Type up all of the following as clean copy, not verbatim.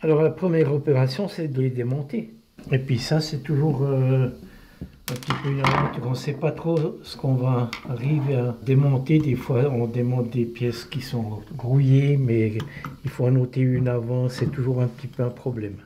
Alors la première opération, c'est de les démonter. Et puis ça, c'est toujours un petit peu une aventure. On ne sait pas trop ce qu'on va arriver à démonter. Des fois, on démonte des pièces qui sont rouillées, mais il faut en ôter une avant. C'est toujours un petit peu un problème.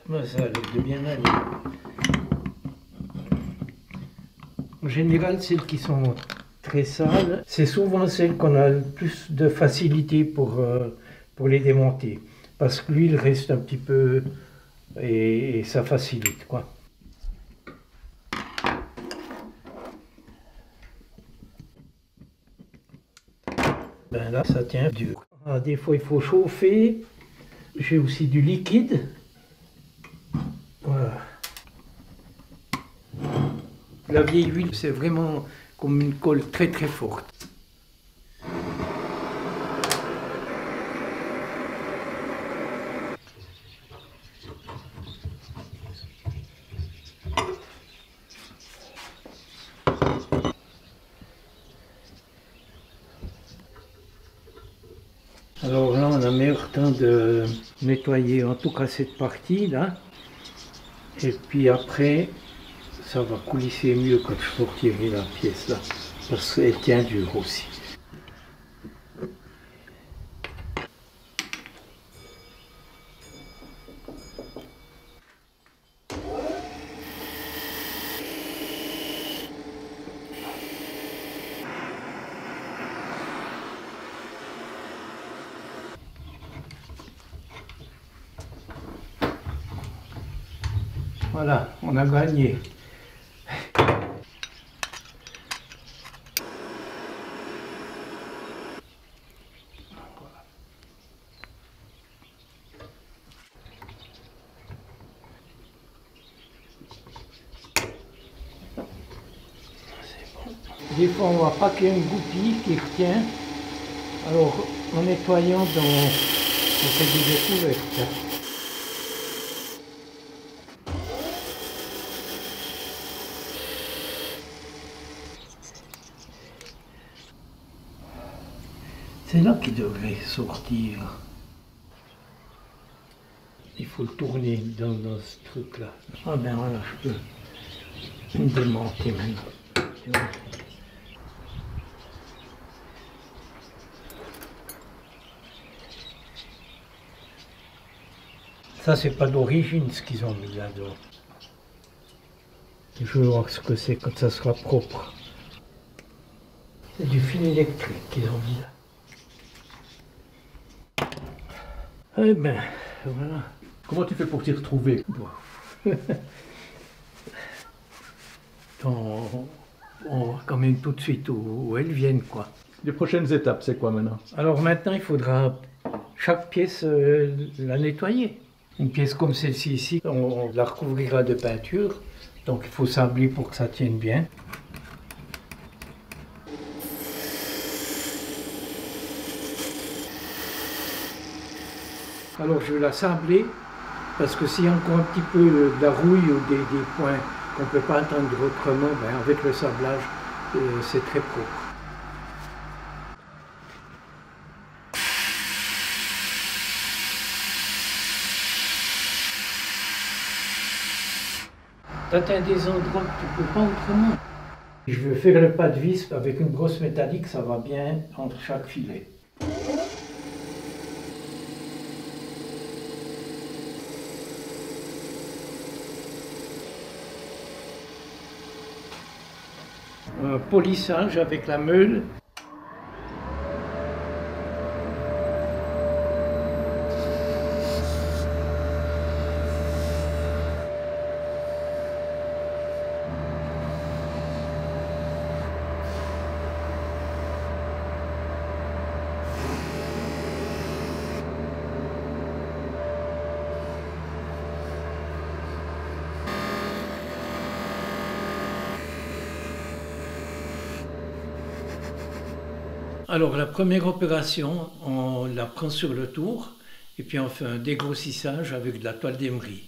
Ben, ça a l'air de bien aller. En général, celles qui sont très sales, c'est souvent celles qu'on a le plus de facilité pour les démonter. Parce que l'huile reste un petit peu et ça facilite, quoi. Ben là, ça tient dur. Ah, des fois, il faut chauffer. J'ai aussi du liquide. Voilà. La vieille huile, c'est vraiment comme une colle très très forte. Alors là, on a meilleur temps de nettoyer en tout cas cette partie là. Et puis après, ça va coulisser mieux quand je sortirai la pièce là. Parce qu'elle tient dur aussi. Voilà, on a gagné. Des fois, on voit pas qu'il y a une goupille qui retient. Alors, en nettoyant, on fait des découvertes. C'est là qu'il devrait sortir. Il faut le tourner dans ce truc-là. Ah ben voilà, je peux me démonter maintenant. Ça, c'est pas d'origine ce qu'ils ont mis là-dedans. Je vais voir ce que c'est quand ça sera propre. C'est du fil électrique qu'ils ont mis là. Eh ben, voilà. Comment tu fais pour t'y retrouver? On voit quand même tout de suite où elles viennent, quoi. Les prochaines étapes, c'est quoi maintenant? Alors maintenant, il faudra chaque pièce la nettoyer. Une pièce comme celle-ci ici, on la recouvrira de peinture. Donc il faut sabler pour que ça tienne bien. Alors je vais la sabler parce que s'il y a encore un petit peu de la rouille ou des points qu'on ne peut pas entendre autrement, ben avec le sablage, c'est très propre. T'atteins des endroits que tu ne peux pas autrement. Je veux faire le pas de vis avec une brosse métallique, ça va bien entre chaque filet. Un polissage avec la meule. Alors la première opération, on la prend sur le tour et puis on fait un dégrossissage avec de la toile d'émery.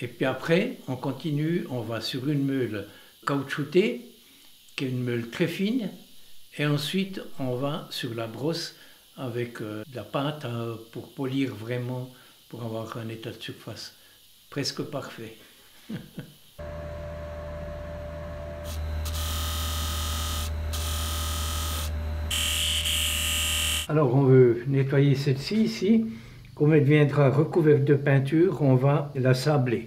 Et puis après, on continue, on va sur une meule caoutchoutée, qui est une meule très fine, et ensuite on va sur la brosse avec de la pâte pour polir vraiment, pour avoir un état de surface presque parfait. Alors on veut nettoyer celle-ci ici. Comme elle viendra recouverte de peinture, on va la sabler.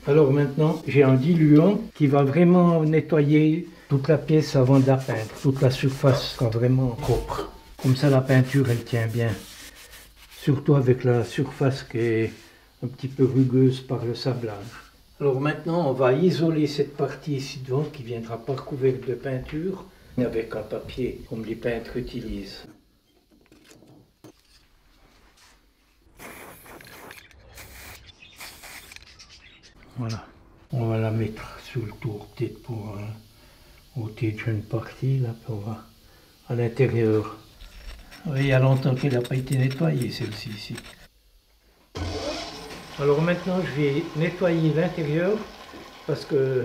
Alors maintenant, j'ai un diluant qui va vraiment nettoyer toute la pièce avant de la peindre. Toute la surface sera vraiment propre. Comme ça, la peinture, elle tient bien. Surtout avec la surface qui est un petit peu rugueuse par le sablage. Alors maintenant, on va isoler cette partie ici devant qui viendra pas recouverte de peinture avec un papier comme les peintres utilisent. Voilà, on va la mettre sur le tour peut-être pour ôter une partie, là, puis on va à l'intérieur. Oui, il y a longtemps qu'elle n'a pas été nettoyée celle-ci ici. Alors maintenant je vais nettoyer l'intérieur parce que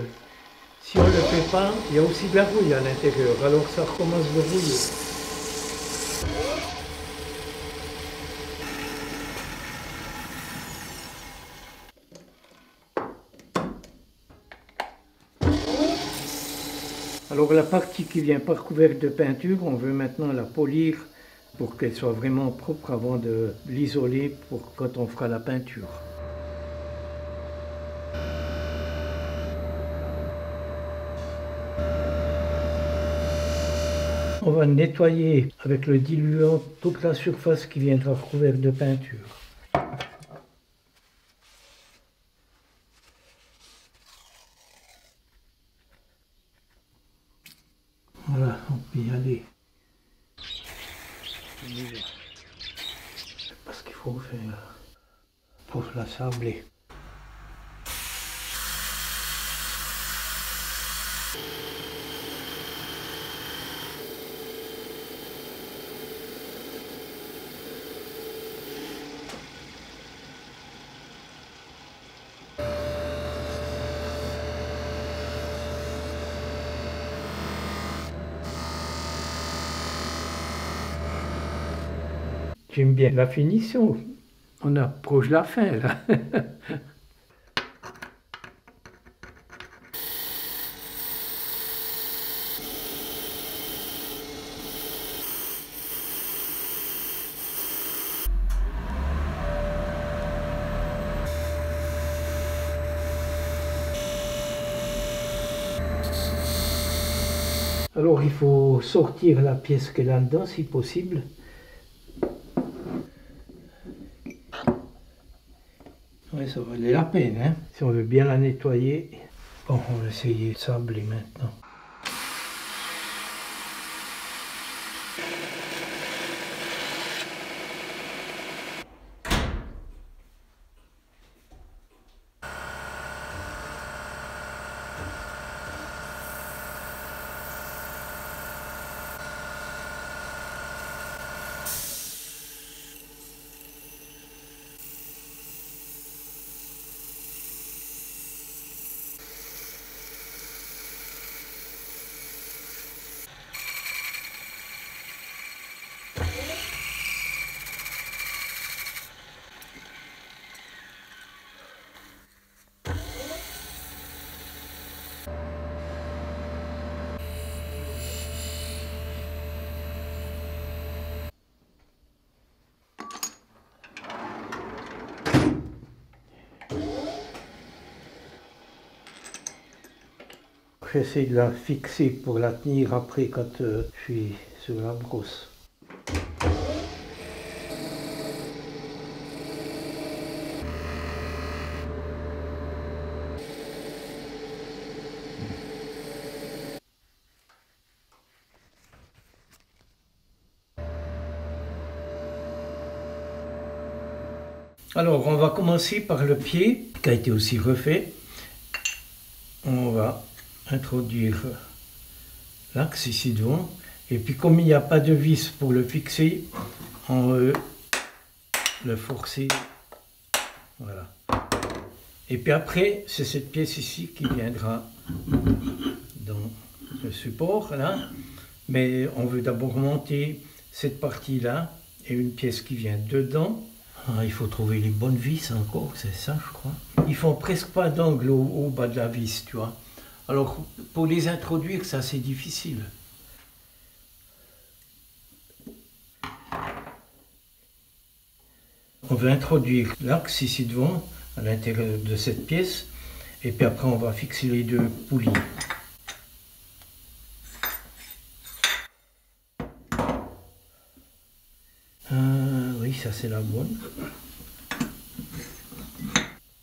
si on ne le fait pas, il y a aussi de la rouille à l'intérieur, alors ça recommence de rouiller. Alors la partie qui vient pas recouverte de peinture, on veut maintenant la polir pour qu'elle soit vraiment propre avant de l'isoler pour quand on fera la peinture. On va nettoyer avec le diluant toute la surface qui viendra recouverte de peinture. Voilà, on peut y aller. Parce qu'il faut faire pour la sabler. J'aime bien la finition. On approche la fin là. Alors il faut sortir la pièce qui est là-dedans si possible. Oui, ça valait la peine, hein. Si on veut bien la nettoyer. Bon, on va essayer de sabler maintenant. J'essaie de la fixer pour la tenir après quand je suis sur la brosse. Alors on va commencer par le pied qui a été aussi refait. On va introduire l'axe ici devant Et puis comme il n'y a pas de vis pour le fixer, on veut le forcer. Voilà. Et puis après, c'est cette pièce ici qui viendra dans le support, là. Mais on veut d'abord monter cette partie-là et une pièce qui vient dedans. Ah, il faut trouver les bonnes vis encore, c'est ça, je crois. Ils font presque pas d'angle au bas de la vis, tu vois. Alors, pour les introduire, c'est assez difficile. On va introduire l'axe ici devant, à l'intérieur de cette pièce, et puis après on va fixer les deux poulies. Oui, ça c'est la bonne.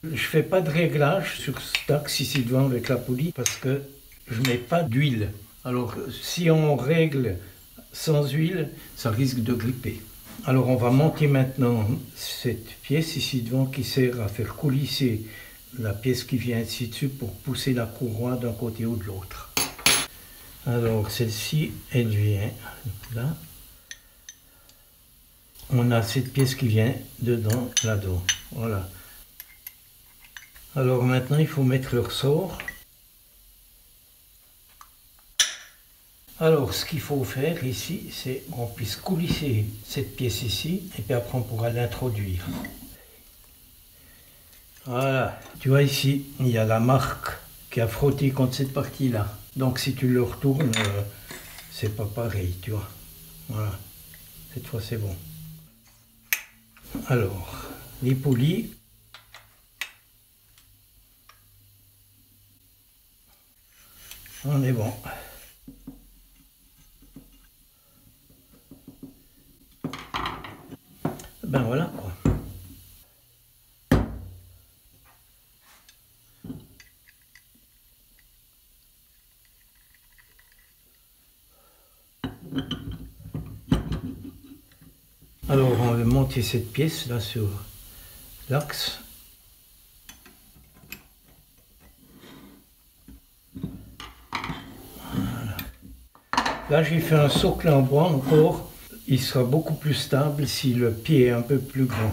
Je fais pas de réglage sur cet axe ici devant avec la poulie parce que je mets pas d'huile. Alors si on règle sans huile, ça risque de gripper. Alors on va monter maintenant cette pièce ici devant qui sert à faire coulisser la pièce qui vient ici dessus pour pousser la courroie d'un côté ou de l'autre. Alors celle-ci, elle vient là. On a cette pièce qui vient dedans, là-dedans. Voilà. Alors maintenant il faut mettre le ressort. Alors ce qu'il faut faire ici, c'est qu'on puisse coulisser cette pièce ici, et puis après on pourra l'introduire. Voilà, tu vois ici, il y a la marque qui a frotté contre cette partie-là. Donc si tu le retournes, c'est pas pareil, tu vois. Voilà, cette fois c'est bon. Alors, les poulies. On est bon. Ben voilà quoi. Alors on va monter cette pièce là sur l'axe. Voilà. Là j'ai fait un socle en bois encore. Il sera beaucoup plus stable si le pied est un peu plus grand.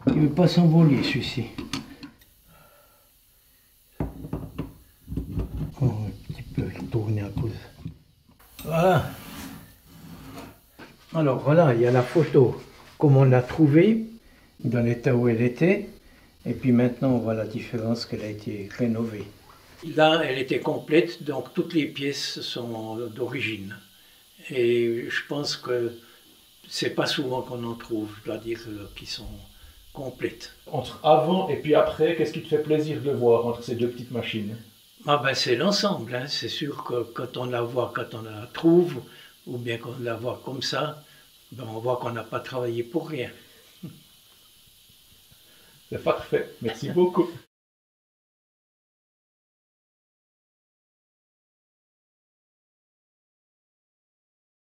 Il ne veut pas s'envoler celui-ci. Encore un petit peu tourner à cause. Voilà. Alors voilà, il y a la photo, comme on l'a trouvée, dans l'état où elle était. Et puis maintenant, on voit la différence qu'elle a été rénovée. Là, elle était complète, donc toutes les pièces sont d'origine. Et je pense que c'est pas souvent qu'on en trouve, je dois dire, qui sont complètes. Entre avant et puis après, qu'est-ce qui te fait plaisir de voir entre ces deux petites machines? Ah ben c'est l'ensemble, hein. C'est sûr que quand on la voit, quand on la trouve, ou bien qu'on la voit comme ça, ben on voit qu'on n'a pas travaillé pour rien. C'est parfait, merci beaucoup.